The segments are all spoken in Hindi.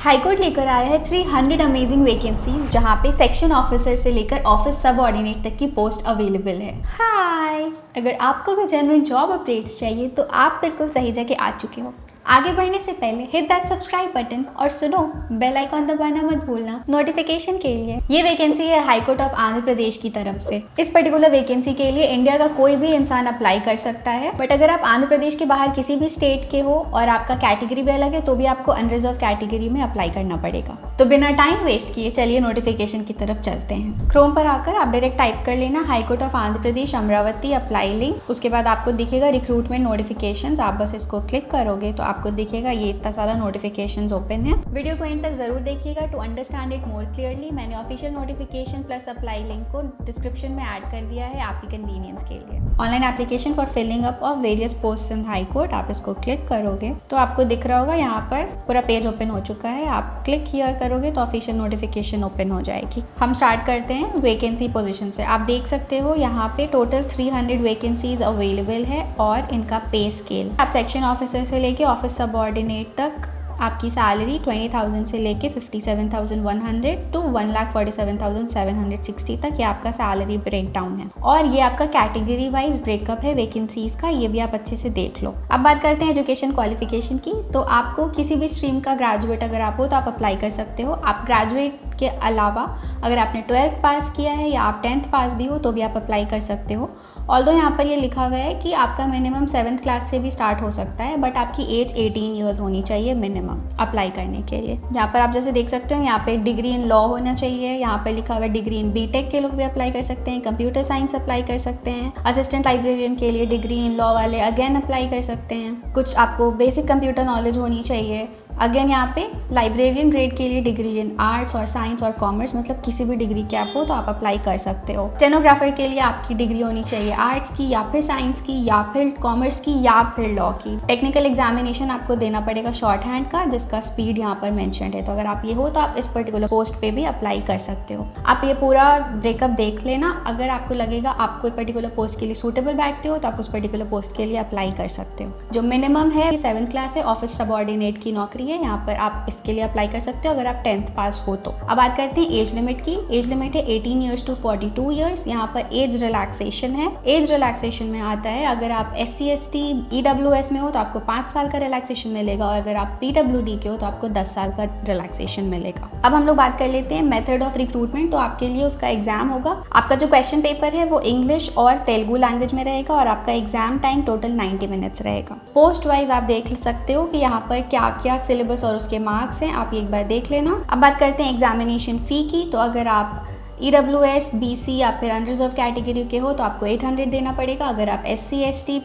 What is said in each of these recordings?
हाईकोर्ट लेकर आया है 300 अमेजिंग वैकेंसीज जहाँ पे सेक्शन ऑफिसर से लेकर ऑफिस सबऑर्डिनेट तक की पोस्ट अवेलेबल है। हाय, अगर आपको भी जेन्युइन जॉब अपडेट्स चाहिए तो आप बिल्कुल सही जगह आ चुके हो। आगे बढ़ने से पहले हिट दैट सब्सक्राइब बटन और सुनो बेल आइकॉन दबाना मत भूलना नोटिफिकेशन के लिए। ये वैकेंसी है हाईकोर्ट ऑफ आंध्र प्रदेश की तरफ से। इस पर्टिकुलर वैकेंसी के लिए इंडिया का कोई भी इंसान अप्लाई कर सकता है, बट अगर आप आंध्र प्रदेश के बाहर किसी भी स्टेट के हो और आपका कैटेगरी भी अलग है तो भी आपको अनरिजर्व कैटेगरी में अप्लाई करना पड़ेगा। तो बिना टाइम वेस्ट किए चलिए नोटिफिकेशन की तरफ चलते हैं। क्रोम पर आकर आप डायरेक्ट टाइप कर लेना high court of Andhra Pradesh Amravati apply link. उसके बाद आपको दिखेगा रिक्रूटमेंट नोटिफिकेशंस। आप बस इसको क्लिक करोगे तो आपको दिखेगा ये इतना सारा नोटिफिकेशंस ओपन है। वीडियो को एंड तक जरूर देखिएगा to understand it more clearly. मैंने official notification plus apply link को डिस्क्रिप्शन में ऐड कर दिया है आपकी कन्वीनियंस के लिए। Online application for filling up of various post in high court. आप इसको क्लिक करोगे तो आपको दिख रहा होगा यहाँ पर पूरा पेज ओपन हो चुका है। आप क्लिक हियर करोगे तो ऑफिशियल नोटिफिकेशन ओपन हो जाएगी। हम स्टार्ट करते हैं वैकेंसी पोजीशन से। आप देख सकते हो यहाँ पे टोटल 300 वैकेंसीज अवेलेबल है और इनका पे स्केल आप सेक्शन ऑफिसर से लेके ऑफिस सबऑर्डिनेट तक आपकी सैलरी 20,000 से लेके 57,100 टू 1,47,760 तक ये आपका सैलरी ब्रेक डाउन है। और ये आपका कैटेगरी वाइज ब्रेकअप है वैकेंसीज का, ये भी आप अच्छे से देख लो। अब बात करते हैं एजुकेशन क्वालिफिकेशन की। तो आपको किसी भी स्ट्रीम का ग्रेजुएट अगर आप हो तो आप अप्लाई कर सकते हो। आप ग्रेजुएट के अलावा अगर आपने 12th पास किया है या आप 10th पास भी हो तो भी आप अप्लाई कर सकते हो। ऑल्दो यहाँ पर ये लिखा हुआ है कि आपका मिनिमम 7th क्लास से भी स्टार्ट हो सकता है, बट आपकी एज 18 ईयर्स होनी चाहिए मिनिमम अप्लाई करने के लिए। यहाँ पर आप जैसे देख सकते हो यहाँ पे डिग्री इन लॉ होना चाहिए। यहाँ पर लिखा हुआ है डिग्री इन बीटेक के लोग भी अप्लाई कर सकते हैं, कंप्यूटर साइंस अप्लाई कर सकते हैं। असिस्टेंट लाइब्रेरियन के लिए डिग्री इन लॉ वाले अगेन अप्लाई कर सकते हैं। कुछ आपको बेसिक कंप्यूटर नॉलेज होनी चाहिए। अगेन यहाँ पे लाइब्रेरियन ग्रेड के लिए डिग्री इन आर्ट्स और साइंस और कॉमर्स, मतलब किसी भी डिग्री के आप हो तो आप अप्लाई कर सकते हो। स्टेनोग्राफर के लिए आपकी डिग्री होनी चाहिए आर्ट्स की या फिर साइंस की या फिर कॉमर्स की या फिर लॉ की। टेक्निकल एग्जामिनेशन आपको देना पड़ेगा शॉर्ट हैंड का, जिसका स्पीड यहाँ पर मेंशन्ड है। तो अगर आप ये हो तो आप इस पर्टिकुलर पोस्ट पे भी अप्लाई कर सकते हो। आप ये पूरा ब्रेकअप देख लेना। अगर आपको लगेगा आप कोई पर्टिकुलर पोस्ट के लिए सूटेबल बैठते हो तो आप उस पर्टिकुलर पोस्ट के लिए अप्लाई कर सकते हो। जो मिनिमम है 7th क्लास है, ऑफिस सबऑर्डिनेट की नौकरी है। यहाँ पर आप इसके लिए अप्लाई कर सकते हो अगर आप 10th पास हो तो। अब बात करते हैं एज लिमिट की। एज लिमिट है 18 ईयर्स टू 42 ईयर्स। यहाँ पर एज रिलैक्सेशन है। एज रिलैक्सेशन में आता है अगर आप SC ST EWS में हो तो आपको 5 साल का रिलैक्सेशन मिलेगा और अगर आप PWD के हो तो आपको 10 साल का रिलैक्सेशन मिलेगा। अब हम लोग बात कर लेते हैं मेथड ऑफ रिक्रूटमेंट। तो आपके लिए उसका एग्जाम होगा। आपका जो क्वेश्चन पेपर है वो इंग्लिश और तेलुगु लैंग्वेज में रहेगा और आपका एग्जाम टाइम टोटल 90 मिनट्स रहेगा। पोस्ट वाइज आप देख सकते हो कि यहाँ पर क्या क्या सिलेबस और उसके मार्क्स हैं, आप एक बार देख लेना। अब बात करते हैं एग्जामिनेशन फ़ी की। तो अगर आप EWS BC या फिर अनरिजर्व कैटेगरी के हो तो आपको 800 देना पड़ेगा। अगर आप SC ST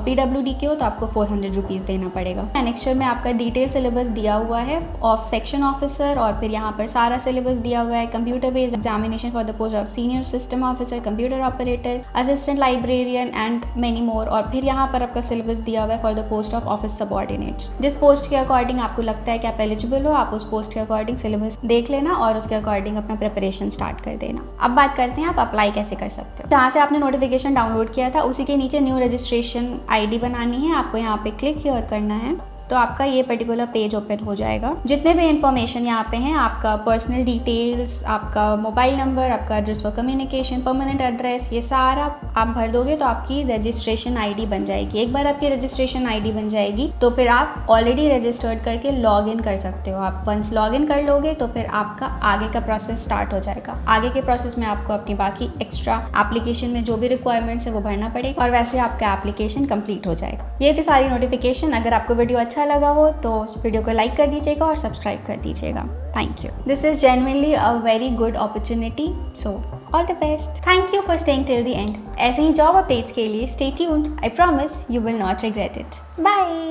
PWD के हो तो आपको 400 रुपीज़ देना पड़ेगा। एनेक्चर में आपका डिटेल सिलेबस दिया हुआ है ऑफ सेक्शन ऑफिसर और फिर यहाँ पर सारा सिलेबस दिया हुआ है। Computer based examination for the post of senior system officer, computer operator, assistant librarian and many more. और फिर यहाँ पर आपका सिलेबस दिया हुआ है for the post of office subordinates. जिस पोस्ट के अकॉर्डिंग आपको लगता है कि आप एलिजिबल हो, आप उस पोस्ट के अकॉर्डिंग सिलेबस देख लेना और उसके अकॉर्डिंग अपना प्रिपरेशन स्टार्ट कर देना। अब बात करते हैं आप अप्लाई कैसे कर सकते हो। जहाँ से आपने नोटिफिकेशन डाउनलोड किया था उसी के नीचे न्यू रजिस्ट्रेशन ID बनानी है। आपको यहाँ पे क्लिक हियर करना है तो आपका ये पर्टिकुलर पेज ओपन हो जाएगा। जितने भी इन्फॉर्मेशन यहाँ पे हैं, आपका पर्सनल डिटेल्स, आपका मोबाइल नंबर, आपका address for communication, permanent address, ये सारा आप भर दोगे तो आपकी रजिस्ट्रेशन ID बन जाएगी। एक बार आपकी रजिस्ट्रेशन ID बन जाएगी तो फिर आप ऑलरेडी रजिस्टर्ड करके लॉग इन कर सकते हो। आप वंस लॉग इन कर लोगे तो फिर आपका आगे का प्रोसेस स्टार्ट हो जाएगा। आगे के प्रोसेस में आपको अपनी बाकी एक्स्ट्रा एप्लीकेशन में जो भी रिक्वायरमेंट्स है वो भरना पड़ेगा और वैसे आपका एप्लीकेशन कंप्लीट हो जाएगा। ये थी सारी नोटिफिकेशन। अगर आपको वीडियो अच्छा लगा हो तो उस वीडियो को लाइक कर दीजिएगा और सब्सक्राइब कर दीजिएगा। Thank you. This is genuinely a very good opportunity, so all the best. Thank you for staying till the end. ऐसे ही जॉब अपडेट्स के लिए stay tuned. I promise you will not regret it. Bye.